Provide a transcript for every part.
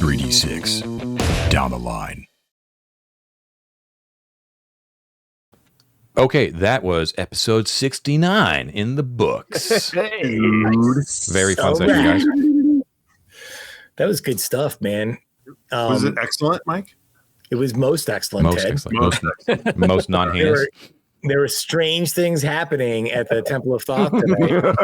3d6 down the line. Okay, that was episode 69 in the books. Hey, Nice. Very fun All session, right. guys. That was good stuff, man. was it excellent, Mike? It was most excellent, Most Ted. excellent. Most non-heinous. There were strange things happening at the Temple of Thoth tonight.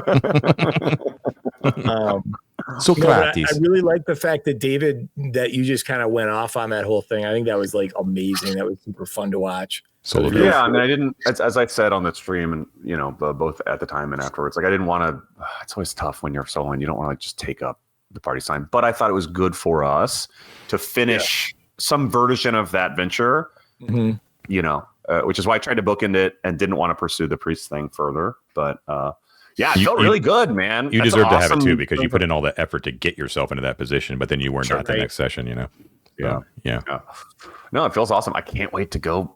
Socrates. I really like the fact that David, that you just kind of went off on that whole thing. I think that was like amazing. That was super fun to watch. Yeah, I mean, I didn't, as I said on the stream, and you know, both at the time and afterwards, like I didn't want to. It's always tough when you're soloing. You don't want to like just take up the party sign. But I thought it was good for us to finish some version of that venture. Mm-hmm. You know, which is why I tried to bookend it and didn't want to pursue the priest thing further. But yeah, it felt really good, man. You That's deserve to have it awesome too, because you put in all the effort to get yourself into that position, but then you weren't at the next session, you know? Yeah. No, it feels awesome. I can't wait to go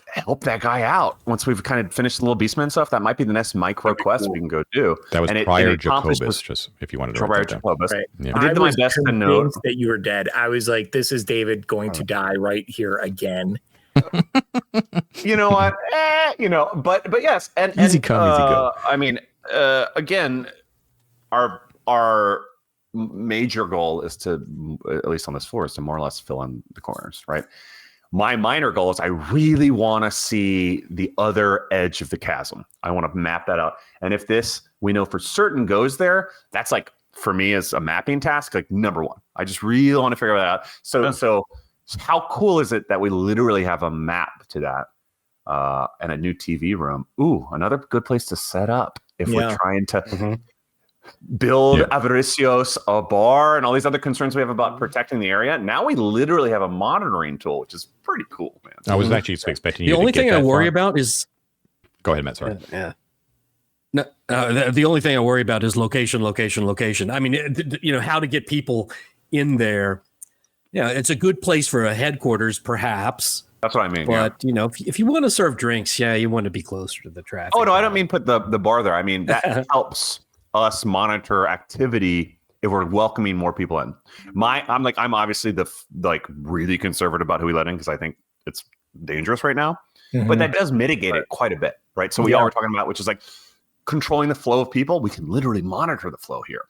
help that guy out once we've kind of finished the little Beastman stuff. That might be the next micro quest we can go do. That was prior Jacobus, just if you wanted to write that down. Right. Yeah. I did my best to note that you were dead. I was like, this is David going to die right here again. You know what? But yes, and easy come, easy go. I mean, again, our major goal is to, at least on this floor, is to more or less fill in the corners, right? My minor goal is I really want to see the other edge of the chasm. I want to map that out. And if this, we know for certain, goes there, that's like, for me as a mapping task, like number one. I just really want to figure that out. So how cool is it that we literally have a map to that and a new TV room? Ooh, another good place to set up if we're trying to build Avaricios a bar and all these other concerns we have about protecting the area. Now we literally have a monitoring tool, which is pretty cool, man. I was actually expecting you The to only get thing that I worry far. about is... Go ahead, Matt, sorry. Yeah. No, the only thing I worry about is location. I mean, how to get people in there. Yeah, it's a good place for a headquarters, perhaps. That's what I mean. But, if you want to serve drinks, you want to be closer to the traffic. Oh, no, I don't mean put the bar there. I mean, that helps us monitor activity if we're welcoming more people in. I'm obviously the really conservative about who we let in because I think it's dangerous right now. Mm-hmm. But that does mitigate it quite a bit, right? So we all were talking about, which is like controlling the flow of people. We can literally monitor the flow here.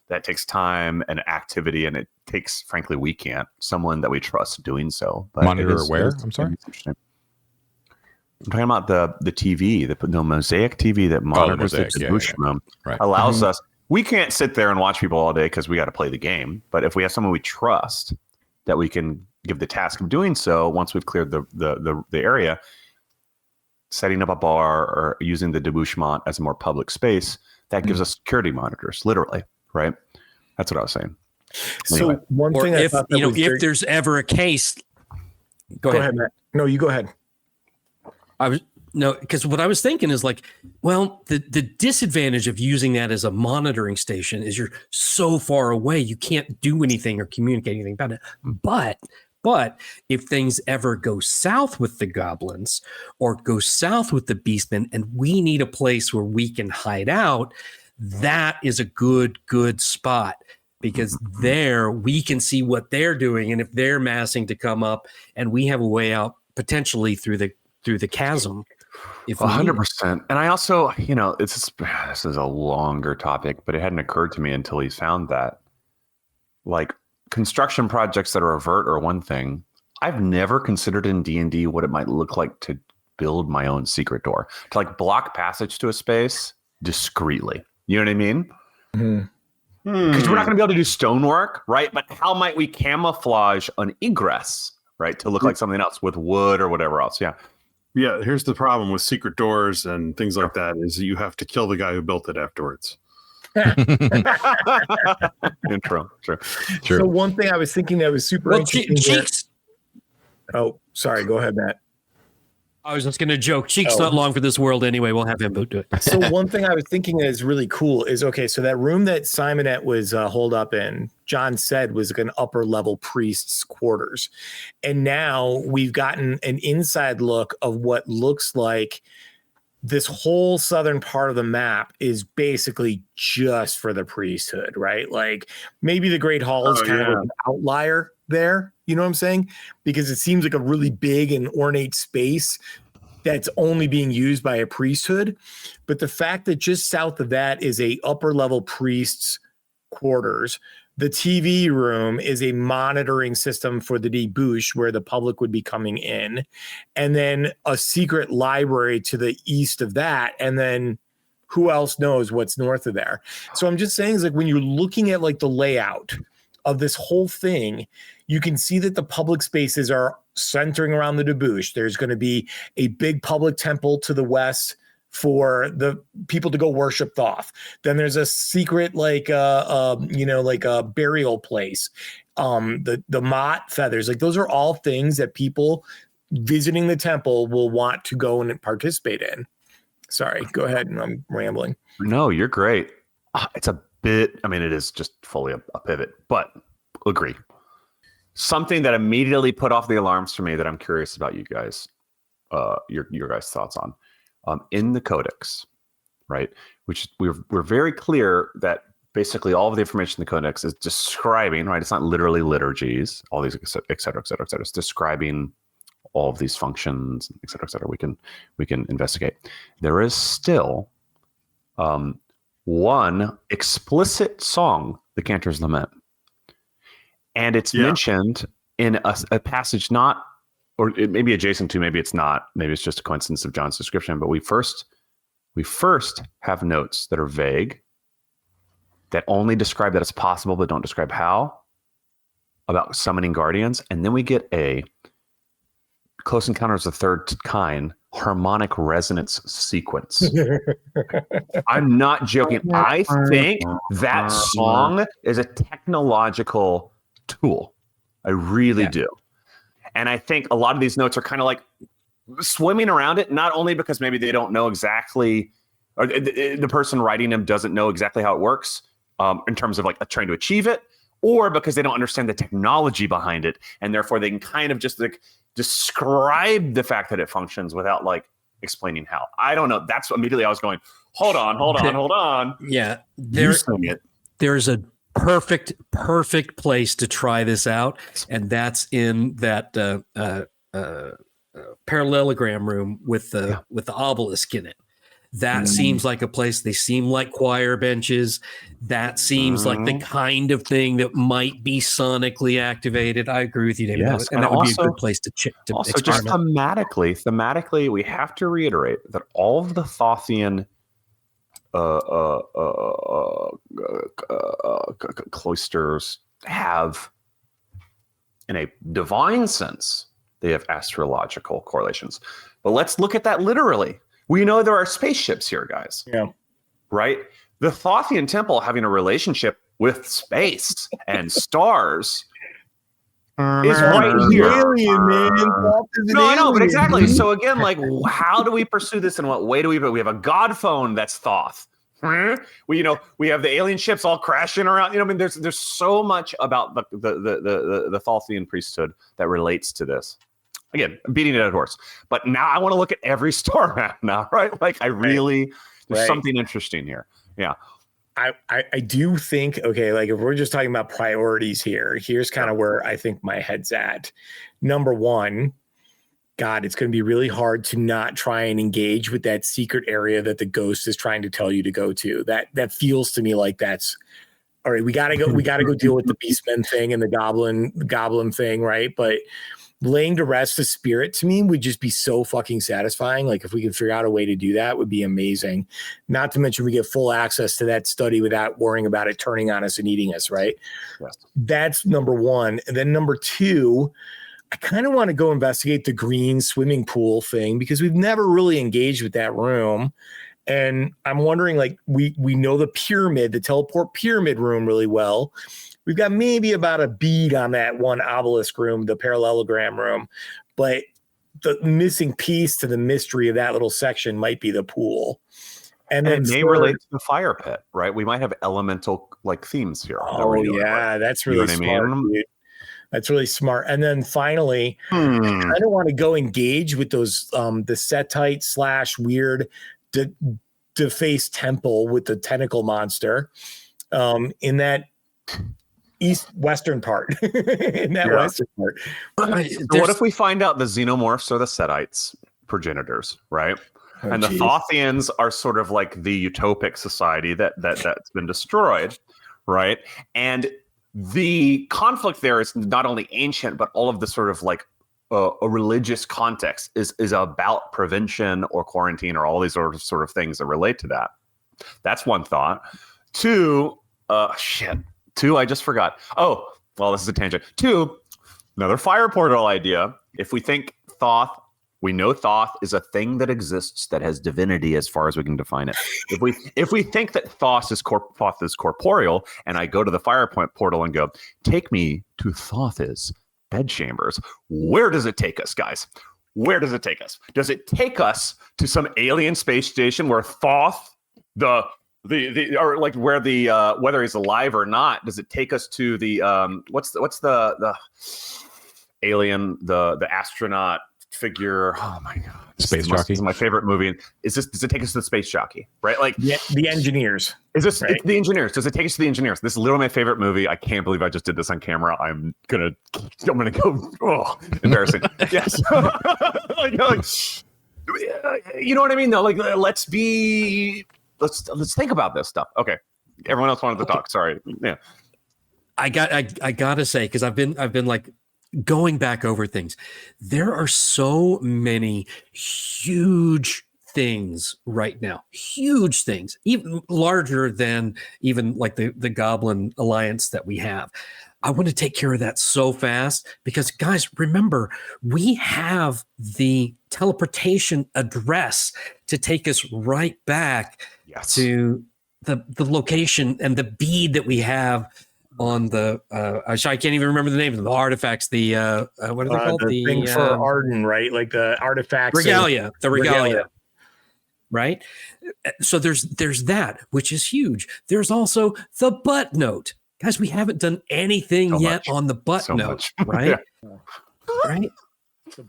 That takes time and activity, and it takes, frankly, we can't. Someone that we trust doing so. But monitor where? I'm sorry. I'm talking about the TV, the mosaic TV that monitors the devotion room. Right. Allows us. We can't sit there and watch people all day because we got to play the game. But if we have someone we trust, that we can give the task of doing so once we've cleared the area, setting up a bar or using the debouchement as a more public space, that gives us security monitors, literally. Right, that's what I was saying. Anyway. So one thing, if there's ever a case, go ahead, Matt. No, you go ahead. Because what I was thinking is like, well, the disadvantage of using that as a monitoring station is you're so far away, you can't do anything or communicate anything about it. But if things ever go south with the goblins or go south with the beastmen, and we need a place where we can hide out, that is a good spot, because there we can see what they're doing, and if they're massing to come up, and we have a way out potentially through the chasm. If 100%. And I also, this is a longer topic, but it hadn't occurred to me until he found that, like, construction projects that are overt are one thing. I've never considered in D&D what it might look like to build my own secret door, to like block passage to a space discreetly. You know what I mean? Because we're not going to be able to do stonework, right? But how might we camouflage an egress, right, to look like something else with wood or whatever else? Yeah. Here's the problem with secret doors and things like that is you have to kill the guy who built it afterwards. Intro. Sure. So one thing I was thinking that was super interesting. Cheeks. Oh, sorry. Go ahead, Matt. I was just going to joke. Cheek's not long for this world anyway. We'll have him do it. So one thing I was thinking is really cool is, okay, so that room that Simonette was holed up in, John said was like an upper level priest's quarters. And now we've gotten an inside look of what looks like this whole southern part of the map is basically just for the priesthood, right? Like maybe the Great Hall is kind of an outlier there, you know what I'm saying? Because it seems like a really big and ornate space that's only being used by a priesthood. But the fact that just south of that is a upper level priest's quarters, the TV room is a monitoring system for the debauch where the public would be coming in, and then a secret library to the east of that. And then who else knows what's north of there? So I'm just saying is like when you're looking at like the layout of this whole thing, you can see that the public spaces are centering around the debauch. There's going to be a big public temple to the west for the people to go worship Thoth. Then there's a secret, like like a burial place. The Mott feathers, like those are all things that people visiting the temple will want to go and participate in. Sorry, go ahead. I'm rambling. No, you're great. It's a bit, I mean, it is just fully a pivot, but agree. Something that immediately put off the alarms for me that I'm curious about you guys, your guys' thoughts on. In the codex, right? Which we're very clear that basically all of the information in the codex is describing, right? It's not literally liturgies, all these, et cetera, et cetera, et cetera. It's describing all of these functions, et cetera, et cetera. We can investigate. There is still one explicit song, the Cantor's Lament, and it's mentioned in a passage not. Or it may be adjacent to, maybe it's not. Maybe it's just a coincidence of John's description. But we first have notes that are vague, that only describe that it's possible, but don't describe how, about summoning guardians. And then we get a Close Encounters of the Third Kind harmonic resonance sequence. I'm not joking. I think that song is a technological tool. I really do. And I think a lot of these notes are kind of like swimming around it, not only because maybe they don't know exactly, or the person writing them doesn't know exactly how it works in terms of like trying to achieve it, or because they don't understand the technology behind it. And therefore they can kind of just like describe the fact that it functions without like explaining how. I don't know. That's immediately I was going, hold on. Yeah. There's a perfect place to try this out, and that's in that parallelogram room with the obelisk in it. That seems like a place. They seem like choir benches. That seems like the kind of thing that might be sonically activated. I agree with you, David. Yes. And that would be a good place to also just thematically, we have to reiterate that all of the Thothian cloisters have, in a divine sense, they have astrological correlations. But let's look at that literally. We know there are spaceships here, guys. Yeah. Right? The Thothian temple having a relationship with space and stars is right here. Alien, man. No, I know, but exactly. So again, like, how do we pursue this? In what way do we? We have a god phone that's Thoth. We have the alien ships all crashing around. I mean, there's so much about the Thothian priesthood that relates to this. Again, I'm beating it at a horse, but now I want to look at every star map now, right? Like, there's something interesting here. Yeah. I do think, okay, like if we're just talking about priorities here, here's kind of where I think my head's at. Number one, God, it's going to be really hard to not try and engage with that secret area that the ghost is trying to tell you to go to. That feels to me like that's all right. We gotta go deal with the beastmen thing and the goblin thing, right? But laying to rest the spirit to me would just be so fucking satisfying. Like if we could figure out a way to do that, would be amazing. Not to mention we get full access to that study without worrying about it turning on us and eating us, right? Yes. That's number one. And then number two, I kind of want to go investigate the green swimming pool thing because we've never really engaged with that room. And I'm wondering, like, we know the teleport pyramid room really well. We've got maybe about a bead on that one obelisk room, the parallelogram room, but the missing piece to the mystery of that little section might be the pool. And then it may relate to the fire pit, right? We might have elemental like themes here. Oh yeah, that's really smart. Dude. That's really smart. And then finally, I kind of want to go engage with those the Setite / weird defaced temple with the tentacle monster in that western part. In that western part. So what if we find out the xenomorphs are the Setites' progenitors, right? And the Thoth-aliens are sort of like the utopic society that's been destroyed, right? And the conflict there is not only ancient, but all of the sort of like a religious context is about prevention or quarantine or all these sort of things that relate to that. That's one thought. Two, I just forgot. Oh, well, this is a tangent. Two, another fire portal idea. If we think Thoth, we know Thoth is a thing that exists that has divinity as far as we can define it. If we think that Thoth is corporeal, and I go to the fire point portal and go, take me to Thoth's bedchambers, where does it take us, guys? Where does it take us? Does it take us to some alien space station where Thoth, or like where the whether he's alive or not, does it take us to the what's the alien, the astronaut figure? Oh my god, Space Jockey. This is my favorite movie. Does it take us to the Space Jockey? Right, like the engineers. Is this right? The engineers? Does it take us to the engineers? This is literally my favorite movie. I can't believe I just did this on camera. I'm gonna go. Oh, embarrassing. Yes. You know what I mean? Though, like let's think about this stuff. Okay, everyone else wanted to talk. Sorry. Yeah. I gotta say, because I've been like going back over things. There are so many huge things right now, huge things, even larger than even like the Goblin Alliance that we have. I want to take care of that so fast because, guys, remember, we have the teleportation address to take us right back to the location and the bead that we have on the I can't even remember the name of them, the artifacts, the what are they called? The thing for Arden, right? Like the artifacts, regalia, the regalia. Right? So there's that, which is huge. There's also the butt note. Guys, we haven't done anything yet on the butt note, right? Right?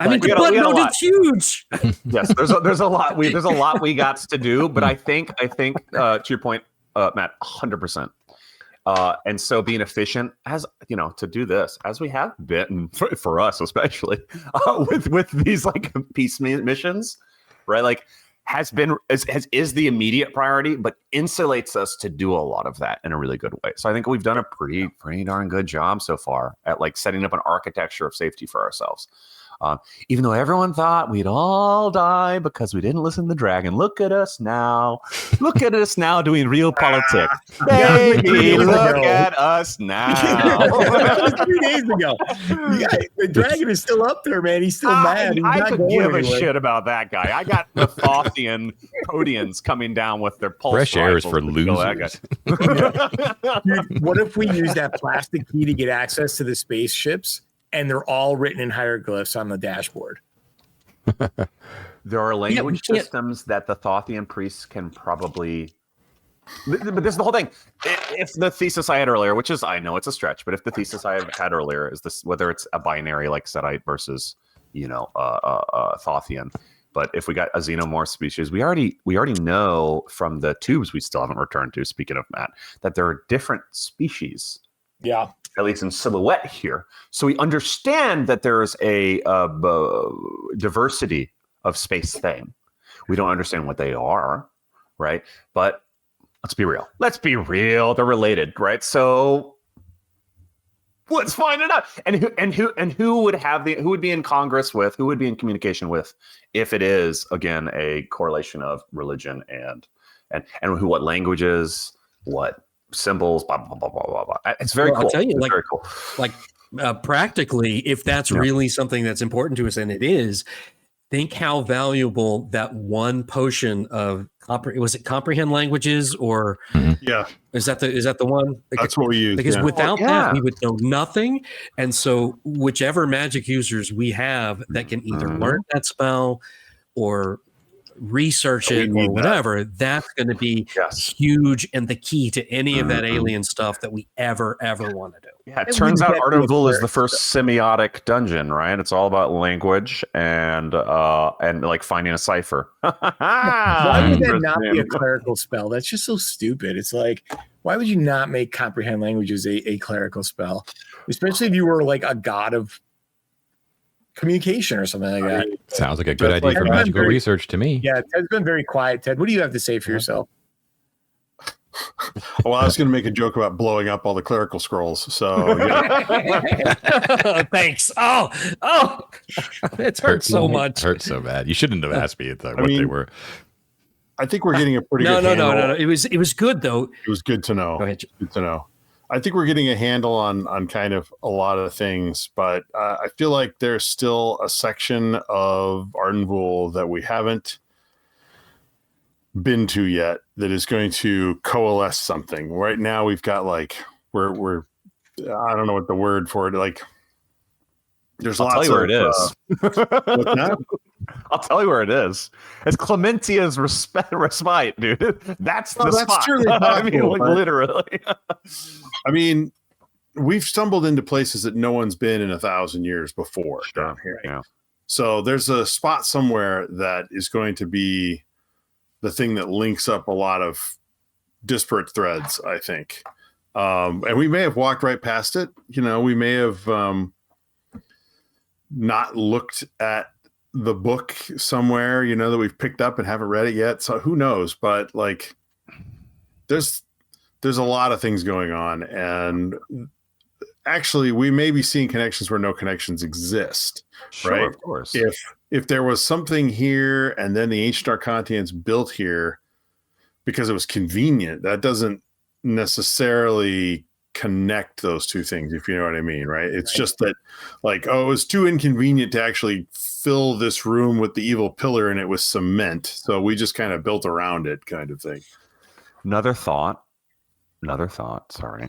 I mean, the butt note is huge. Yes, there's a lot. There's a lot we got to do, but I think to your point, Matt, 100%. And so being efficient, as you know, to do this as we have been for us, especially with these like peace missions, right? Like is the immediate priority, but insulates us to do a lot of that in a really good way. So I think we've done a pretty darn good job so far at like setting up an architecture of safety for ourselves. Even though everyone thought we'd all die because we didn't listen to the dragon. Look at us now. Look at us now doing real politics. Baby, look at us now. 3 days ago. The dragon is still up there, man. He's still mad. I could give a shit about that guy. I got the Thoth-alien Podians coming down with their pulse. Fresh air is for losers. Dude, what if we use that plastic key to get access to the spaceships? And they're all written in hieroglyphs on the dashboard. There are language systems that the Thoth-alien priests can probably. But this is the whole thing. If the thesis I had earlier, which is, I know it's a stretch, but if the thesis I had earlier is this, whether it's a binary like Setite versus, Thoth-alien, but if we got a xenomorph species, we already know from the tubes we still haven't returned to. Speaking of Matt, that there are different species. Yeah. At least in silhouette here. So we understand that there is a diversity of space thing. We don't understand what they are, right? But let's be real. They're related, right? So let's find it out. And who would be in Congress with, who would be in communication with, if it is again a correlation of religion and what languages, what symbols, blah blah blah blah blah blah. It's very cool. I'll tell you, very cool. Practically, if that's really something that's important to us, and it is, think how valuable that one potion of was it comprehend languages or is that the one? That's what we use. Because without that, we would know nothing. And so, whichever magic users we have that can either learn that spell or research it or whatever, that's going to be huge and the key to any of that alien stuff that we ever want to do. Yeah, it turns out Arden is the first semiotic dungeon, right? It's all about language and like finding a cipher. Why would that not be a clerical spell? That's just so stupid. It's like, why would you not make comprehend languages a clerical spell? Especially if you were like a god of communication or something like that. Sounds like a good idea for magical research to me. Yeah, Ted's been very quiet. Ted, what do you have to say for yourself? Well, I was going to make a joke about blowing up all the clerical scrolls. So, yeah. Thanks. Oh, it hurts so much. It hurts so bad. You shouldn't have asked me what they were. I think we're getting a pretty good handle. No. It was good though. It was good to know. Go ahead. Good to know. I think we're getting a handle on kind of a lot of things, but I feel like there's still a section of Arden that we haven't been to yet that is going to coalesce something. Right now we've got like we're I don't know what the word for it, like there's I'll lots tell you of where it is. What's that? I'll tell you where it is. It's Clementia's respite, dude. That's the spot. Truly I mean, like, literally. I mean, we've stumbled into places that no one's been in 1,000 years before down here. Yeah. So there's a spot somewhere that is going to be the thing that links up a lot of disparate threads, I think. And we may have walked right past it. You know, we may have not looked at the book somewhere, you know, that we've picked up and haven't read it yet. So who knows? But like, there's a lot of things going on. And actually, we may be seeing connections where no connections exist. Sure, right? Of course. If there was something here and then the ancient Arcantians built here because it was convenient, that doesn't necessarily connect those two things, if you know what I mean, right? It's just that like, oh, it was too inconvenient to actually fill this room with the evil pillar and it was cement. So we just kind of built around it kind of thing. Another thought. Sorry.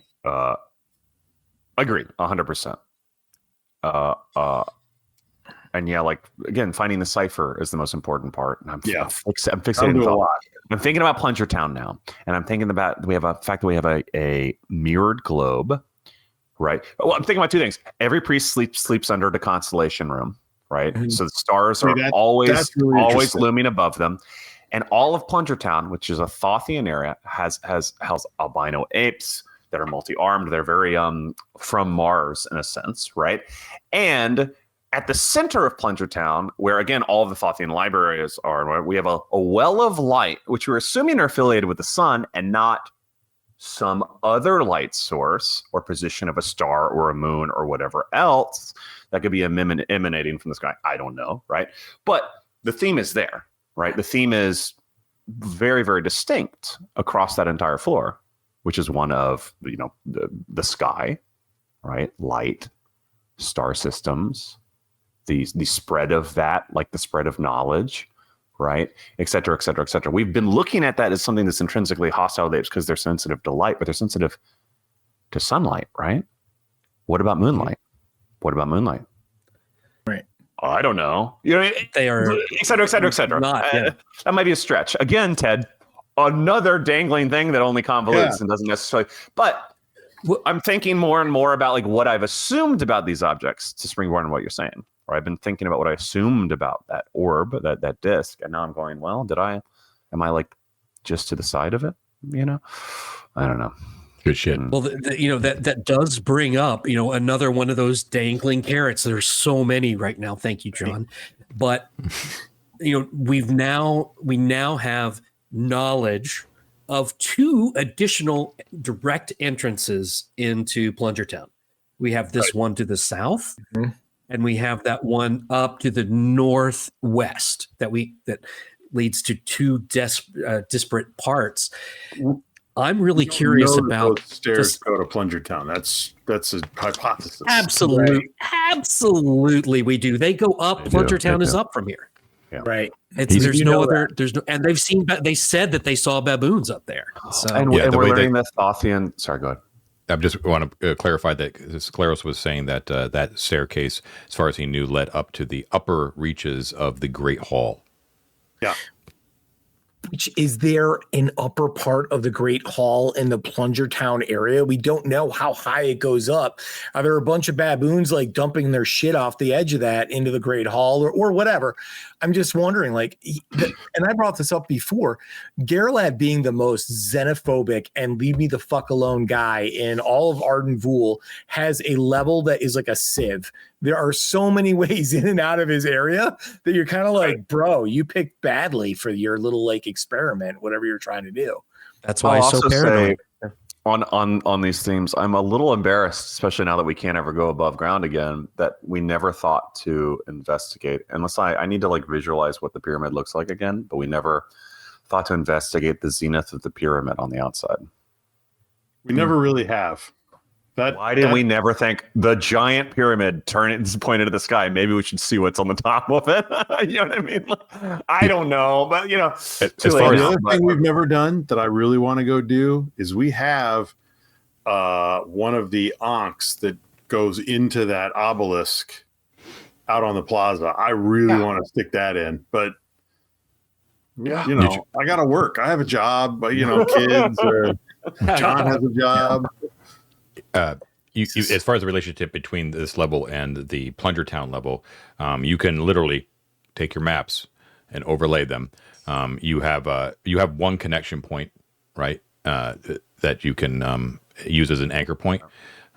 Agreed. 100%. And yeah, like again, finding the cipher is the most important part. And I'm fixated. I'm thinking about Plunger Town now, and I'm thinking about we have a mirrored globe, right? Well, I'm thinking about two things. Every priest sleeps under the constellation room, right? Mm-hmm. So the stars are always looming above them, and all of Plunger Town, which is a Thoth-alien area, has albino apes that are multi-armed. They're very from Mars in a sense, right? And at the center of Plunger Town, where again all of the Thoth-alien libraries are, we have a well of light, which we're assuming are affiliated with the sun and not some other light source or position of a star or a moon or whatever else that could be emanating from the sky. I don't know, right? But the theme is there, right? The theme is very, very distinct across that entire floor, which is one of, you know, the sky, right? Light, star systems, the spread of that, like the spread of knowledge, right? Et cetera, et cetera, et cetera. We've been looking at that as something that's intrinsically hostile to apes because they're sensitive to light, but they're sensitive to sunlight, right? What about moonlight? What about moonlight? Right. I don't know. You know, they are, et cetera, et cetera, et cetera. That might be a stretch. Again, Ted, another dangling thing that only convolutes and doesn't necessarily, but I'm thinking more and more about like what I've assumed about these objects to springboard on what you're saying. Or I've been thinking about what I assumed about that orb, that disc, and now I'm going, well, am I like just to the side of it? You know, I don't know. Good shit. Well, you know, that does bring up, you know, another one of those dangling carrots. There's so many right now. Thank you, John. But you know, we now have knowledge of 2 additional direct entrances into Plunger Town. We have this one to the south. Mm-hmm. And we have that one up to the northwest that leads to 2 disparate parts. I'm really curious about those stairs go to Plunger Town. That's a hypothesis. Absolutely, absolutely, we do. They go up. Plunger Town is up from here. Yeah. Right. There's no other. There's no, and they've seen. They said that they saw baboons up there. So and we're learning this Thoth-alien. Sorry, go ahead. I just want to clarify that Scleros was saying that that staircase, as far as he knew, led up to the upper reaches of the Great Hall. Yeah. Which is there an upper part of the Great Hall in the Plunger Town area? We don't know how high it goes up. Are there a bunch of baboons like dumping their shit off the edge of that into the Great Hall or whatever? I'm just wondering, like, and I brought this up before, Gerlad being the most xenophobic and leave me the fuck alone guy in all of Arden Vool has a level that is like a sieve. There are so many ways in and out of his area that you're kind of like, bro, you picked badly for your little like experiment, whatever you're trying to do. That's why he's so paranoid. On these themes, I'm a little embarrassed, especially now that we can't ever go above ground again, that we never thought to investigate. Unless I need to like visualize what the pyramid looks like again, but we never thought to investigate the zenith of the pyramid on the outside. We never really have. Why did we never think the giant pyramid pointed to the sky? Maybe we should see what's on the top of it. You know what I mean? I don't know, but you know, as far as the other thing we've never done that I really want to go do is we have one of the ankhs that goes into that obelisk out on the plaza. I really want to stick that in, but you know, I got to work. I have a job, but you know, kids or John has a job. You, as far as the relationship between this level and the Plunger Town level, you can literally take your maps and overlay them. You have one connection point, right? That you can use as an anchor point.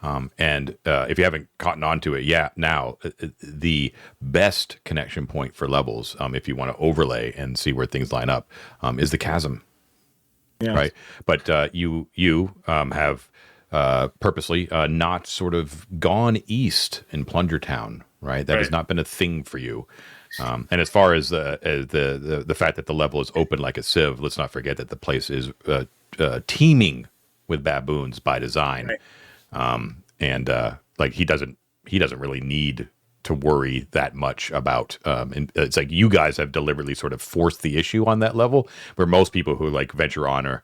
And if you haven't caught on to it now the best connection point for levels, if you want to overlay and see where things line up, is the chasm. Yes. Right. But you have purposely not sort of gone east in Plunger Town, right? That has not been a thing for you. And as far as the fact that the level is open like a sieve, let's not forget that the place is teeming with baboons by design. And like he doesn't really need to worry that much about and it's like you guys have deliberately sort of forced the issue on that level, where most people who like venture on or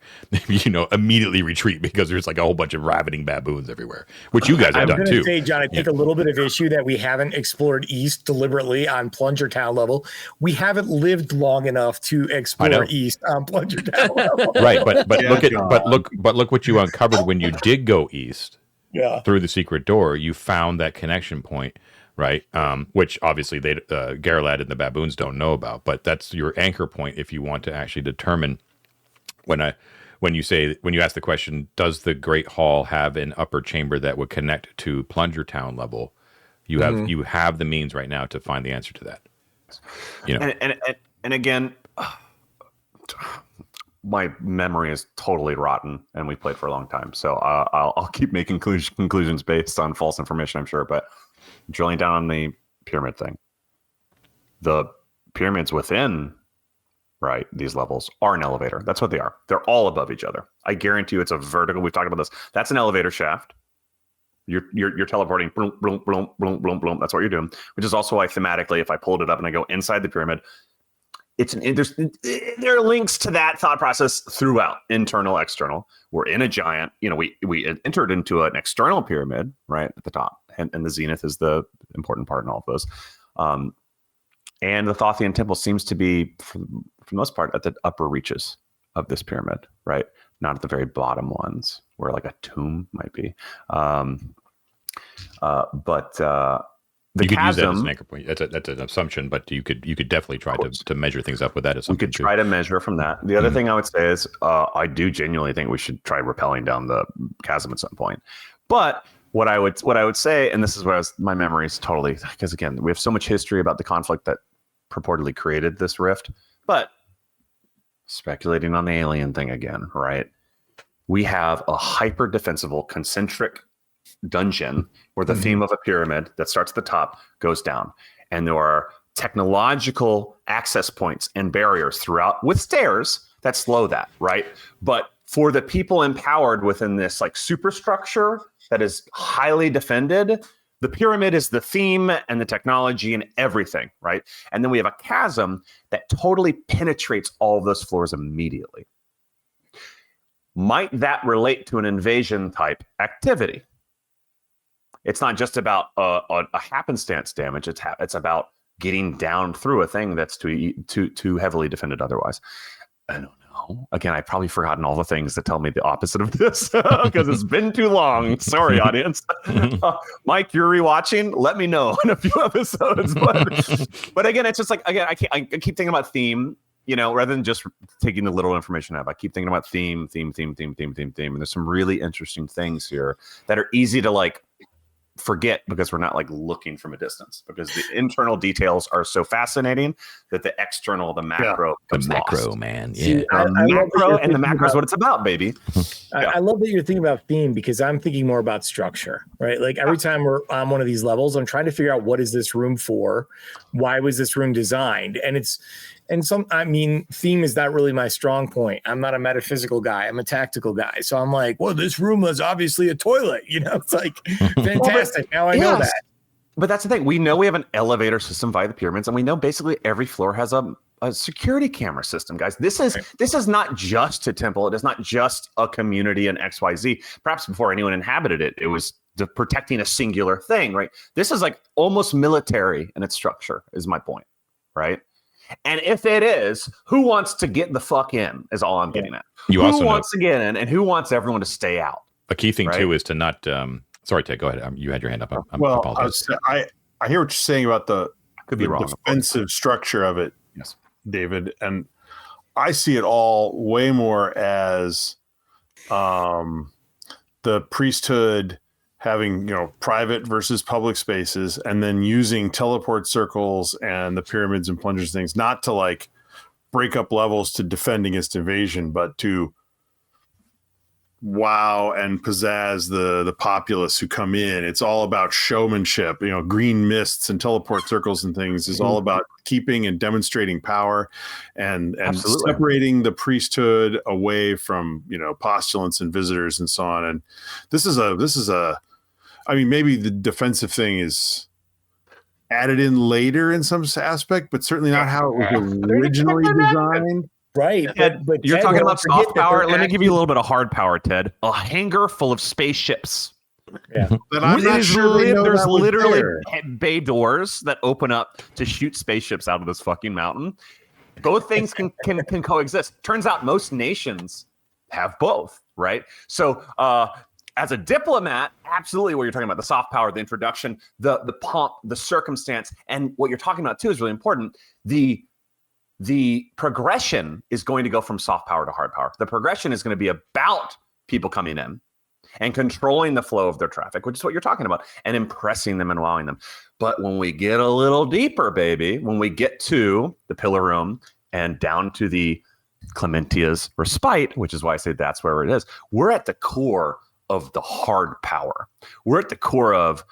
immediately retreat because there's like a whole bunch of ravening baboons everywhere, which you guys have done too. Say, John, I take a little bit of issue that we haven't explored east deliberately on Plunger Town level. We haven't lived long enough to explore east on Plunger Town level. Right, but look what you uncovered when you did go east. Through the secret door, you found that connection point. Right, which obviously Gerlad and the baboons don't know about, but that's your anchor point if you want to actually determine when you ask the question, does the Great Hall have an upper chamber that would connect to Plunger Town level? You have the means right now to find the answer to that. And again, my memory is totally rotten, and we played for a long time, so I'll keep making conclusions based on false information, I'm sure, but. Drilling down on the pyramid thing, the pyramids within these levels are an elevator. That's what they are. They're all above each other. I guarantee you it's a vertical. We've talked about this. That's an elevator shaft. You're teleporting, bloom, bloom, bloom, bloom, bloom, bloom. That's what you're doing, which is also why thematically, if I pulled it up and I go inside the pyramid, there are links to that thought process throughout, internal, external. We're in a giant, we entered into an external pyramid right at the top, and the zenith is the important part in all of those. And the Thoth-alien temple seems to be, for the most part, at the upper reaches of this pyramid, right? Not at the very bottom ones where like a tomb might be. You could use that as an anchor point. That's an assumption, but you could definitely try to measure things up with that assumption. We could try to measure from that. The other thing I would say is I do genuinely think we should try rappelling down the chasm at some point. But what I would say, and this is where my memory is totally, because again, we have so much history about the conflict that purportedly created this rift, but speculating on the alien thing again, right? We have a hyper defensible concentric dungeon where the theme of a pyramid that starts at the top goes down, and there are technological access points and barriers throughout with stairs that slow that, right? But for the people empowered within this like superstructure that is highly defended, the pyramid is the theme and the technology and everything, right? And then we have a chasm that totally penetrates all of those floors immediately. Might that relate to an invasion type activity? It's not just about a happenstance damage. It's about getting down through a thing that's too heavily defended otherwise. I don't know. Again, I've probably forgotten all the things that tell me the opposite of this because it's been too long. Sorry, audience. Mike, you're rewatching. Let me know in a few episodes. But again, it's just like, again, I keep thinking about theme, you know, rather than just taking the little information I have. I keep thinking about theme. And there's some really interesting things here that are easy to like forget because we're not like looking from a distance, because the internal details are so fascinating that the external, the macro, the macro, lost. Man. Yeah. See, I macro and the macro is what it's about, baby. I love that you're thinking about theme, because I'm thinking more about structure, right? Like every time we're on one of these levels, I'm trying to figure out what is this room for? Why was this room designed? Theme is not really my strong point. I'm not a metaphysical guy. I'm a tactical guy. So I'm like, well, this room was obviously a toilet. You know, it's like fantastic. Now I know that. But that's the thing. We know we have an elevator system via the pyramids, and we know basically every floor has a security camera system, guys. This is not just a temple. It is not just a community in XYZ. Perhaps before anyone inhabited it, it was protecting a singular thing, right? This is like almost military in its structure, is my point, right? And if it is, who wants to get the fuck in is all I'm getting at. Who wants to get in and who wants everyone to stay out? A key thing, too, is to not... sorry, Ted, go ahead. You had your hand up. I hear what you're saying about the defensive structure of it, yes, David. And I see it all way more as the priesthood having, you know, private versus public spaces, and then using teleport circles and the pyramids and plungers things, not to like break up levels to defend against invasion, but to wow and pizzazz the populace who come in. It's all about showmanship. You know, green mists and teleport circles and things is all about keeping and demonstrating power and separating the priesthood away from, you know, postulants and visitors and so on. And this is a I mean, maybe the defensive thing is added in later in some aspect, but certainly not how it was originally designed. Right. But you're talking about soft power. Let me give you a little bit of hard power, Ted. A hangar full of spaceships. Yeah. There's literally bay doors that open up to shoot spaceships out of this fucking mountain. Both things can coexist. Turns out most nations have both, right? So as a diplomat, absolutely what you're talking about, the soft power, the introduction, the pomp, the circumstance, and what you're talking about too is really important. The progression is going to go from soft power to hard power. The progression is going to be about people coming in and controlling the flow of their traffic, which is what you're talking about, and impressing them and wowing them. But when we get a little deeper, baby, when we get to the pillar room and down to the Clementia's respite, which is why I say that's where it is, we're at the core of the hard power. We're at the core of,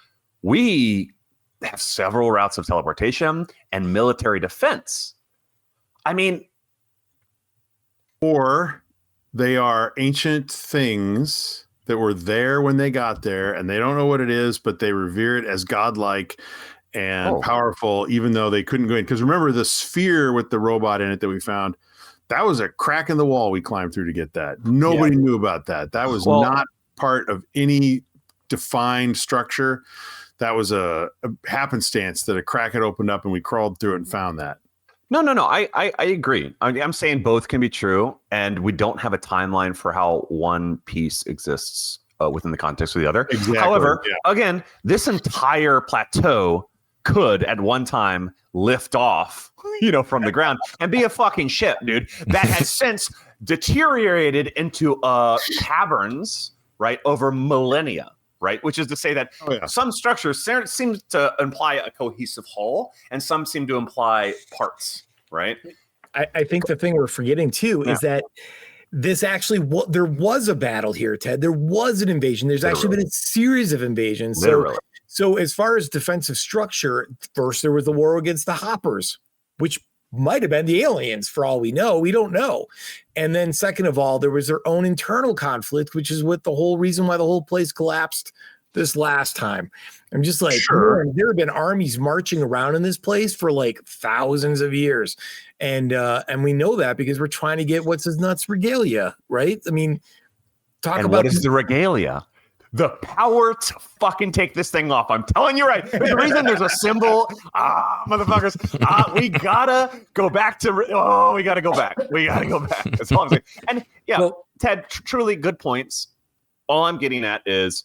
we have several routes of teleportation and military defense. I mean, or they are ancient things that were there when they got there, and they don't know what it is, but they revere it as godlike and powerful, even though they couldn't go in. Because remember the sphere with the robot in it that we found, that was a crack in the wall we climbed through to get that. Nobody knew about that. That was not part of any defined structure. That was a happenstance that a crack had opened up and we crawled through it and found that. No. I agree. I'm saying both can be true, and we don't have a timeline for how one piece exists within the context of the other. Exactly. However, again, this entire plateau could at one time lift off, from the ground and be a fucking ship, dude, that has since deteriorated into caverns, right, over millennia. Right, which is to say that some structures seem to imply a cohesive whole, and some seem to imply parts. Right. I think the thing we're forgetting too is that this actually there was a battle here, Ted. There was an invasion. There's actually been a series of invasions. So as far as defensive structure, first there was the war against the Hoppers, which might have been the aliens for all we know. We don't know. And then second of all, there was their own internal conflict, which is what the whole reason why the whole place collapsed this last time. I'm just like, man, there have been armies marching around in this place for like thousands of years. And we know that because we're trying to get what's his nuts regalia, right? I mean, what is the regalia? the power to fucking take this thing off. I'm telling you right. The reason there's a symbol, motherfuckers, we gotta go back to, we gotta go back. We gotta go back. That's all I'm saying. And yeah, well, Ted, truly good points. All I'm getting at is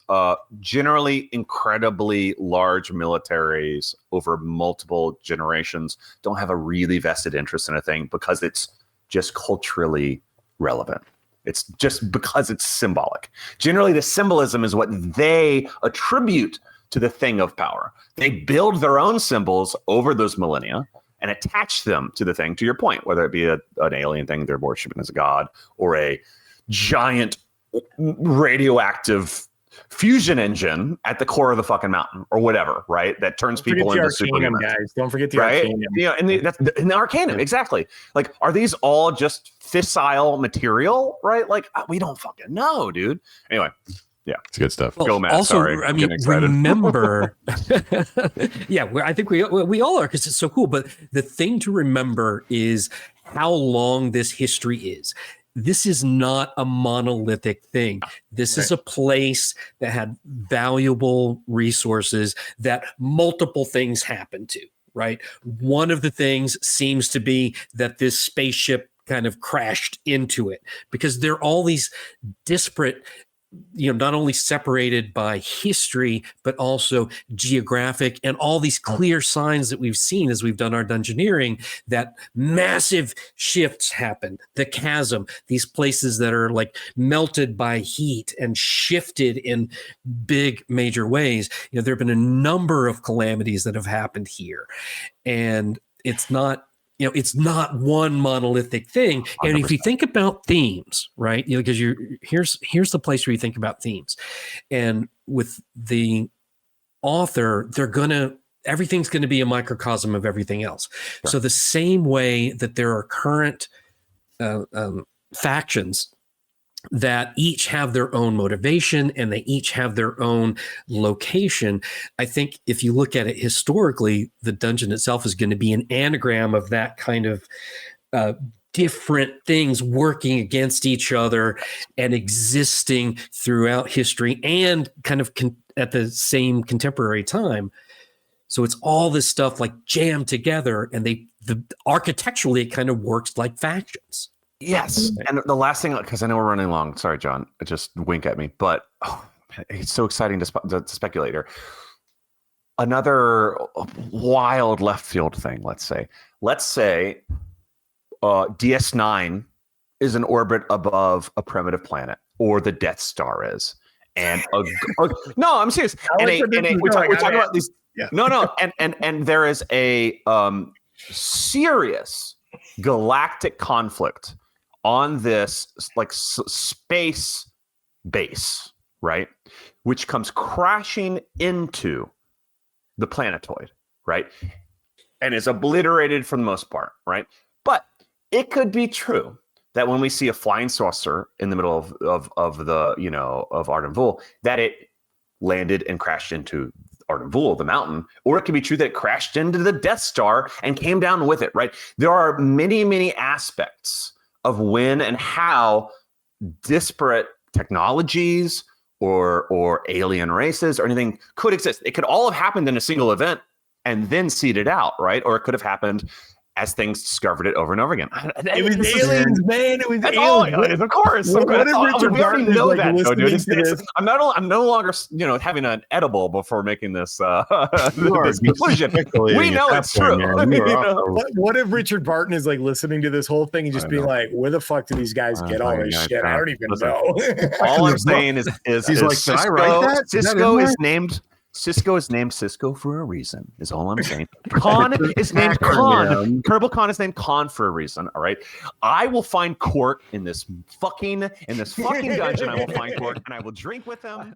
generally incredibly large militaries over multiple generations don't have a really vested interest in a thing because it's just culturally relevant. It's just because it's symbolic. Generally, the symbolism is what they attribute to the thing of power. They build their own symbols over those millennia and attach them to the thing, to your point, whether it be an alien thing they're worshiping as a god or a giant radioactive fusion engine at the core of the fucking mountain or whatever, right? That turns people into superhumans. Guys, don't forget the right? Arcanum. Yeah, and that's in the Arcanum, exactly. Like, are these all just fissile material, right? Like, we don't fucking know, dude. Anyway, yeah, it's good stuff. Well, go, Matt. Also, sorry, I mean, remember, yeah, I think we all are because it's so cool. But the thing to remember is how long this history is. This is not a monolithic thing. This is a place that had valuable resources that multiple things happened to, right? One of the things seems to be that this spaceship kind of crashed into it because there are all these disparate, not only separated by history, but also geographic and all these clear signs that we've seen as we've done our dungeoneering that massive shifts happen. The chasm, these places that are like melted by heat and shifted in big major ways. There have been a number of calamities that have happened here. And it's not one monolithic thing. 100%. And if you think about themes, right? Because here's the place where you think about themes. And with the author, everything's going to be a microcosm of everything else. Sure. So the same way that there are current factions that each have their own motivation and they each have their own location. I think if you look at it historically, the dungeon itself is going to be an anagram of that kind of different things working against each other and existing throughout history and kind of at the same contemporary time. So it's all this stuff like jammed together, and architecturally it kind of works like factions. Yes. And the last thing, because I know we're running long. Sorry, John. Just wink at me. But it's so exciting to speculate here. Another wild left field thing, let's say. DS9 is in orbit above a primitive planet, or the Death Star is. And no, I'm serious. We're talking about these. Yeah. No. And there is a serious galactic conflict on this space base, right? Which comes crashing into the planetoid, right? And is obliterated for the most part, right? But it could be true that when we see a flying saucer in the middle of Arden, that it landed and crashed into Arden, the mountain, or it could be true that it crashed into the Death Star and came down with it, right? There are many, many aspects of when and how disparate technologies or alien races or anything could exist. It could all have happened in a single event and then seeded out, right? Or it could have happened as things discovered it over and over again. It was aliens, man. It was aliens. Of course. What if Richard Barton know is that, like listening to this? I'm no longer, having an edible before making this, this conclusion. We know it's true. What if Richard Barton is like listening to this whole thing and just being like, "Where the fuck do these guys get all this shit? I don't even know." All I'm saying is he's like, "Did I write that? Cisco is named." Cisco is named Cisco for a reason, is all I'm saying. Khan is named Khan. Kerbal Khan is named Khan for a reason, all right? I will find Court in this fucking dungeon. I will find Court, and I will drink with him.